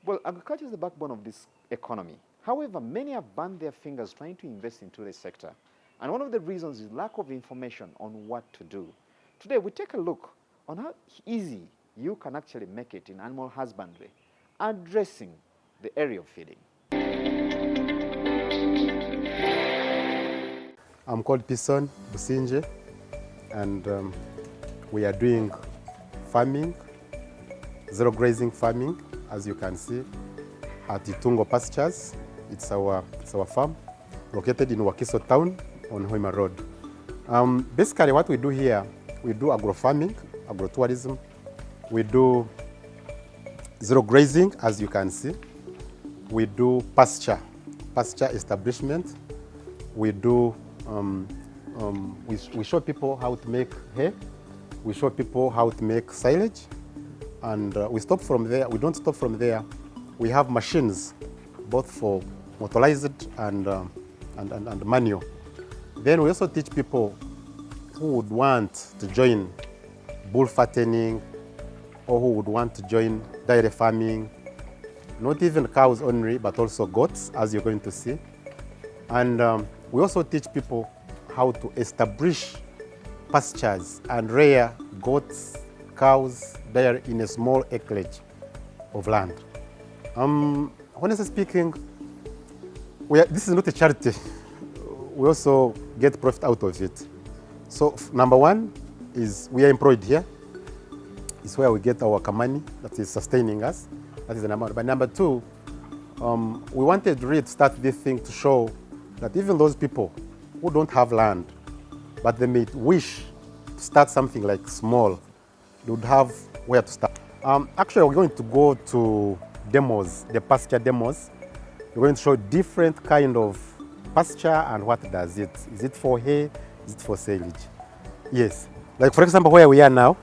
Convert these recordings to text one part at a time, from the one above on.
Well, agriculture is the backbone of this economy. However, many have burned their fingers trying to invest into this sector. And one of the reasons is lack of information on what to do. Today, we take a look on how easy you can actually make it in animal husbandry, addressing the area of feeding. I'm called Pison Businje, and we are doing farming, zero grazing farming, as you can see, at Itungo Pastures. It's our farm, located in Wakiso town on Hoima Road. Basically what we do here, we do agro-farming, agro-tourism. We do zero grazing, as you can see. We do pasture establishment. We do, we show people how to make hay. We show people how to make silage. And we stop from there. We don't stop from there. We have machines, both for motorized and manual. Then we also teach people who would want to join bull fattening, or who would want to join dairy farming, not even cows only, but also goats, as you're going to see. And we also teach people how to establish pastures and rear goats, cows, dairy in a small acreage of land. Honestly speaking, this is not a charity. We also get profit out of it. So number one is we are employed here. It's where we get our money that is sustaining us. That is the number. But number two, we wanted really to start this thing to show that even those people who don't have land, but they may wish to start something like small, they would have where to start. Actually, we're going to go to demos, the pasture demos. We're going to show different kind of pasture and what does it. Is it for hay? Is it for silage? Yes. Like for example, where we are now,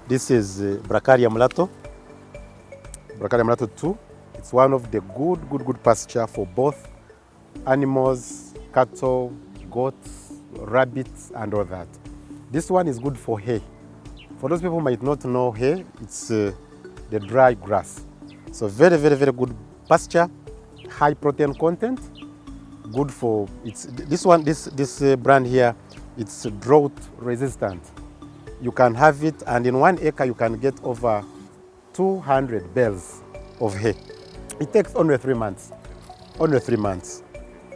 this is Bracaria Mulato. Bracaria Mulato 2. It's one of the good pasture for both animals, cattle, goats, rabbits, and all that. This one is good for hay. For those people who might not know hay, it's the dry grass. So very good pasture, high protein content, good for, this brand here, it's drought resistant. You can have it, and in 1 acre you can get over 200 bales of hay. It takes only 3 months. Only 3 months,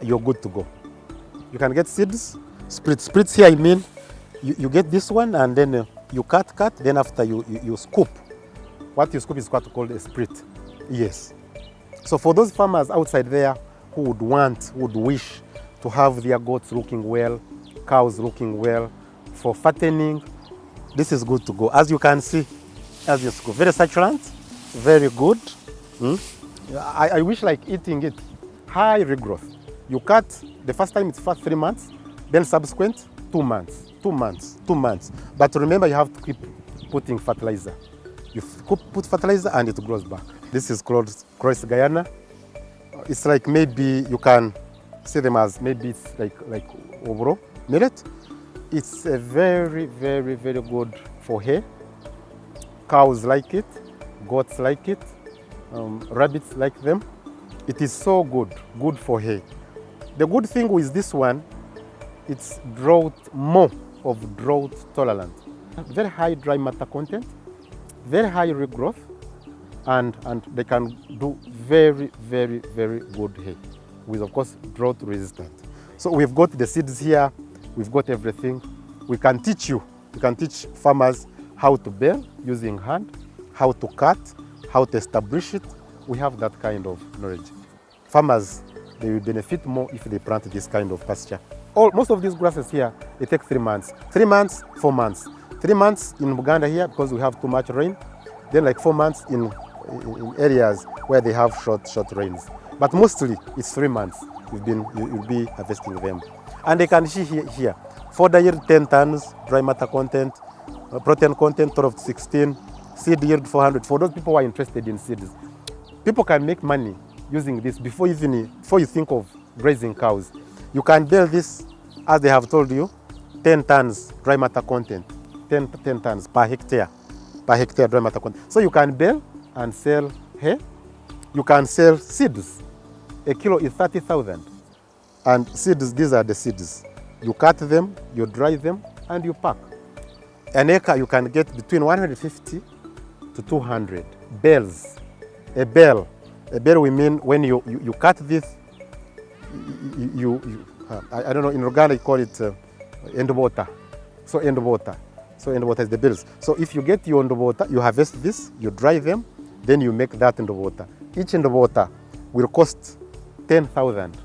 you're good to go. You can get seeds, splits here, I mean, you get this one and then you cut, then after you scoop. What you scoop is what called a split. Yes. So for those farmers outside there who would wish to have their goats looking well, cows looking well, for fattening, this is good to go. As you can see, very succulent, very good. I wish like eating it, high regrowth. You cut, the first time it's first 3 months, then subsequent 2 months, 2 months, 2 months. But remember, you have to keep putting fertilizer. You put fertilizer and it grows back. This is called Cross Guyana. It's like, maybe you can see them as, maybe it's like obro, millet. It's a very good for hay. Cows like it, goats like it, rabbits like them. It is so good for hay. The good thing with this one, it's more of drought tolerant. Very high dry matter content, very high regrowth, and they can do very good hay with, of course, drought resistant. So we've got the seeds here, we've got everything. We can teach farmers how to bale using hand, how to cut, how to establish it. We have that kind of knowledge. Farmers, they will benefit more if they plant this kind of pasture. Most of these grasses here, it takes 3 months. 3 months, 4 months. 3 months in Uganda here because we have too much rain. Then like 4 months in areas where they have short rains. But mostly it's 3 months you'll be harvesting them. And they can see here, fodder yield 10 tons, dry matter content, protein content 12 to 16, seed yield 400. For those people who are interested in seeds, people can make money using this before you think of grazing cows. You can bale this, as they have told you, 10 tons dry matter content, 10 tons per hectare dry matter content. So you can bale and sell hay you can sell seeds. A kilo is 30,000. And seeds, these are the seeds. You cut them, you dry them, and you pack. An acre you can get between 150 to 200 bales. A bale we mean when you cut this, I don't know, in Uganda you call it end water. So end water is the bales. So if you get your end water, you harvest this, you dry them, then you make that end water. Each end water will cost 10,000.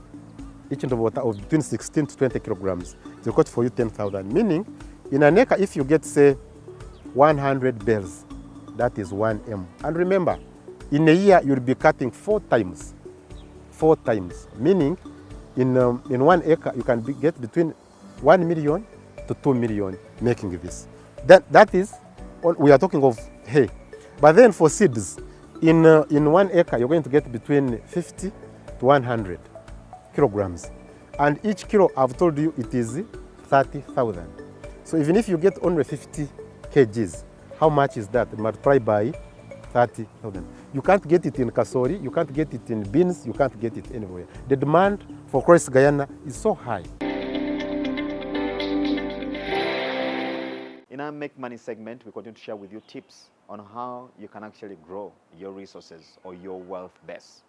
Each end water of between 16 to 20 kilograms. It will cost for you 10,000. Meaning, in an acre, if you get, say, 100 bales, that is 1 M. And remember, in a year, you'll be cutting 4 times. 4 times. Meaning, in 1 acre, you can get between 1 million to 2 million making this. That is, we are talking of hay. But then for seeds, in 1 acre, you're going to get between 50 to 100 kilograms. And each kilo, I've told you, it is 30,000. So even if you get only 50 kgs, how much is that? Multiply by 30,000. You can't get it in Kasori, you can't get it in beans, you can't get it anywhere. The demand for Cross Guyana is so high. In our Make Money segment, we continue to share with you tips on how you can actually grow your resources or your wealth base.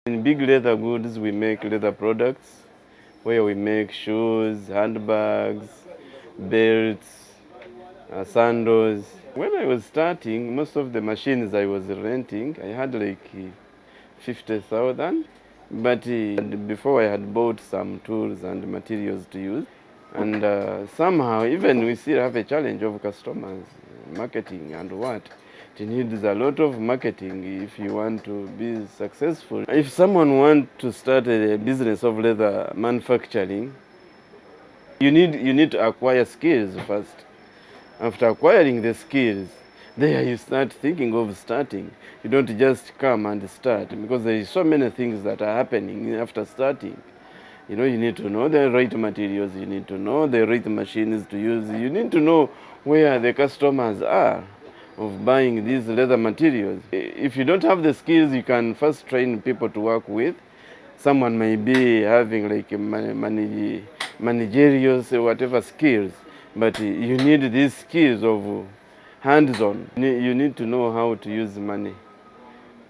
In big leather goods, we make leather products, where we make shoes, handbags, belts, sandals. When I was starting, most of the machines I was renting, I had like 50,000. But before I had bought some tools and materials to use. And somehow, even we still have a challenge of customers, marketing and what. It needs a lot of marketing if you want to be successful. If someone wants to start a business of leather manufacturing, you need to acquire skills first. After acquiring the skills, there you start thinking of starting. You don't just come and start, because there is so many things that are happening after starting. You know, you need to know the right materials, you need to know the right machines to use, you need to know where the customers are of buying these leather materials. If you don't have the skills, you can first train people to work with. Someone may be having like managerial, whatever skills, but you need these skills of hands-on. You need to know how to use money,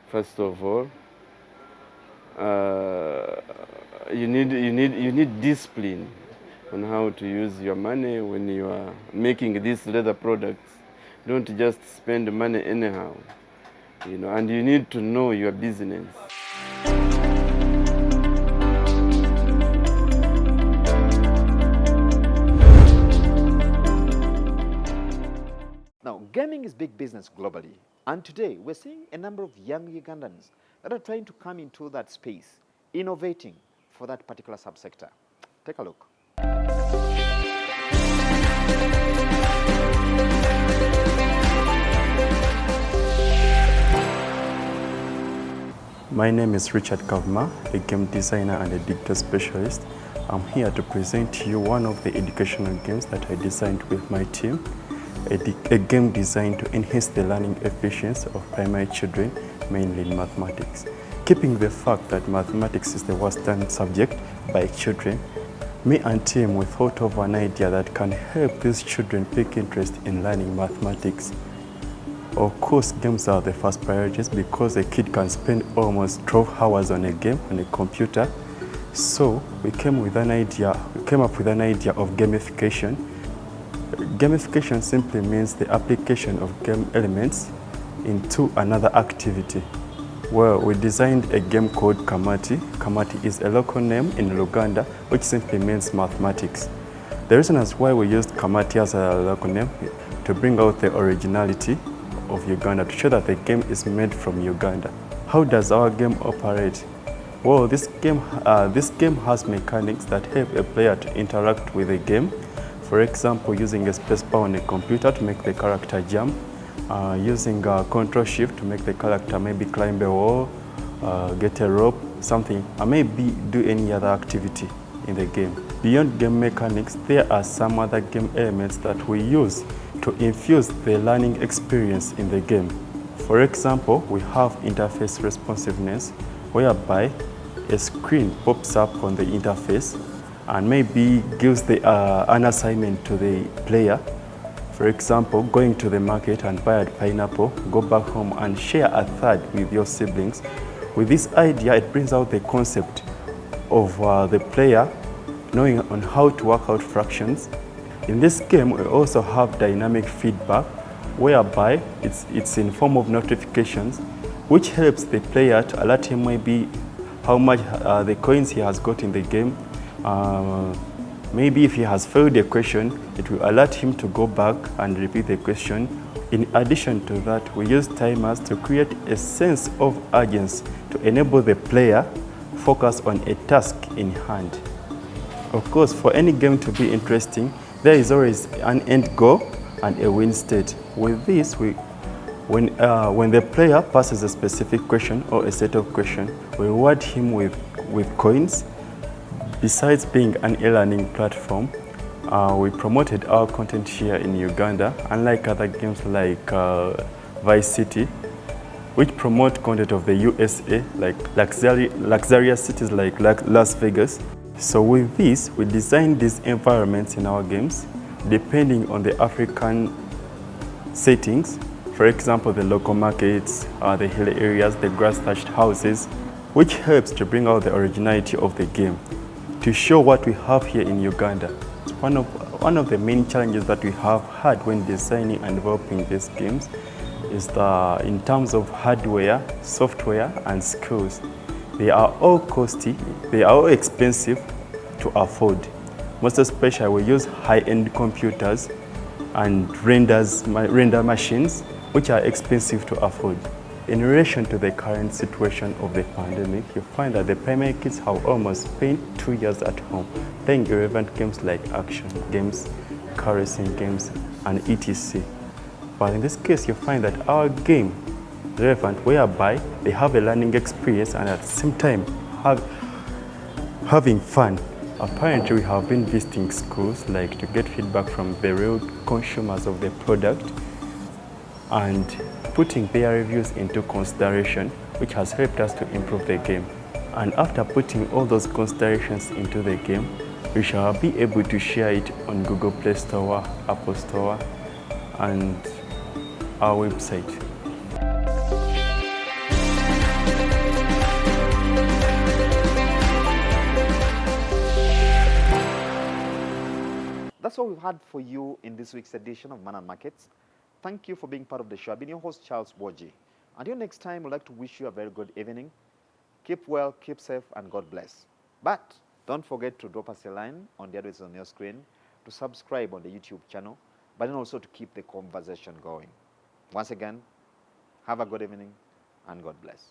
first of all. You need discipline on how to use your money when you are making these leather products. Don't just spend money anyhow, you know, and you need to know your business. Now, gaming is big business globally, and today we're seeing a number of young Ugandans that are trying to come into that space, innovating for that particular subsector. Take a look. My name is Richard Kavma, a game designer and a digital specialist. I'm here to present to you one of the educational games that I designed with my team, a game designed to enhance the learning efficiency of primary children, mainly in mathematics. Keeping the fact that mathematics is the worst done subject by children, me and team we thought of an idea that can help these children take interest in learning mathematics. Of course, games are the first priorities because a kid can spend almost 12 hours on a game on a computer. So we came up with an idea of gamification. Gamification simply means the application of game elements into another activity. Well, we designed a game called Kamati. Kamati is a local name in Uganda, which simply means mathematics. The reason is why we used Kamati as a local name to bring out the originality of Uganda, to show that the game is made from Uganda. How does our game operate? Well, this game has mechanics that help a player to interact with the game. For example, using a spacebar on a computer to make the character jump, using a control shift to make the character maybe climb a wall, get a rope, something, or maybe do any other activity in the game. Beyond game mechanics, there are some other game elements that we use to infuse the learning experience in the game. For example, we have interface responsiveness, whereby a screen pops up on the interface and maybe gives an assignment to the player. For example, going to the market and buy a pineapple, go back home and share a third with your siblings. With this idea, it brings out the concept of the player knowing on how to work out fractions. In this game, we also have dynamic feedback, whereby it's in form of notifications, which helps the player to alert him maybe how much the coins he has got in the game. Maybe if he has failed a question, it will alert him to go back and repeat the question. In addition to that, we use timers to create a sense of urgency to enable the player focus on a task in hand. Of course, for any game to be interesting, there is always an end goal and a win state. With this, when the player passes a specific question or a set of questions, we reward him with coins. Besides being an e-learning platform, we promoted our content here in Uganda, unlike other games like Vice City, which promote content of the USA, like luxurious cities like Las Vegas. So with this, we designed these environments in our games, depending on the African settings. For example, the local markets, the hilly areas, the grass-thatched houses, which helps to bring out the originality of the game, to show what we have here in Uganda. It's one of the main challenges that we have had when designing and developing these games is in terms of hardware, software, and skills. They are all costly, they are all expensive to afford. Most especially, we use high-end computers and render machines, which are expensive to afford. In relation to the current situation of the pandemic, you find that the primary kids have almost spent 2 years at home playing irrelevant games like action games, car racing games, and etc. But in this case, you find that our game is relevant, whereby they have a learning experience and at the same time having fun. Apparently, we have been visiting schools like to get feedback from the real consumers of the product and putting their reviews into consideration, which has helped us to improve the game. And after putting all those considerations into the game, we shall be able to share it on Google Play Store, Apple Store, and our website. That's all we've had for you in this week's edition of Man and Markets. Thank you for being part of the show. I've been your host, Charles Boji. Until next time, I'd like to wish you a very good evening. Keep well, keep safe, and God bless. But don't forget to drop us a line on the address on your screen, to subscribe on the YouTube channel, but then also to keep the conversation going. Once again, have a good evening, and God bless.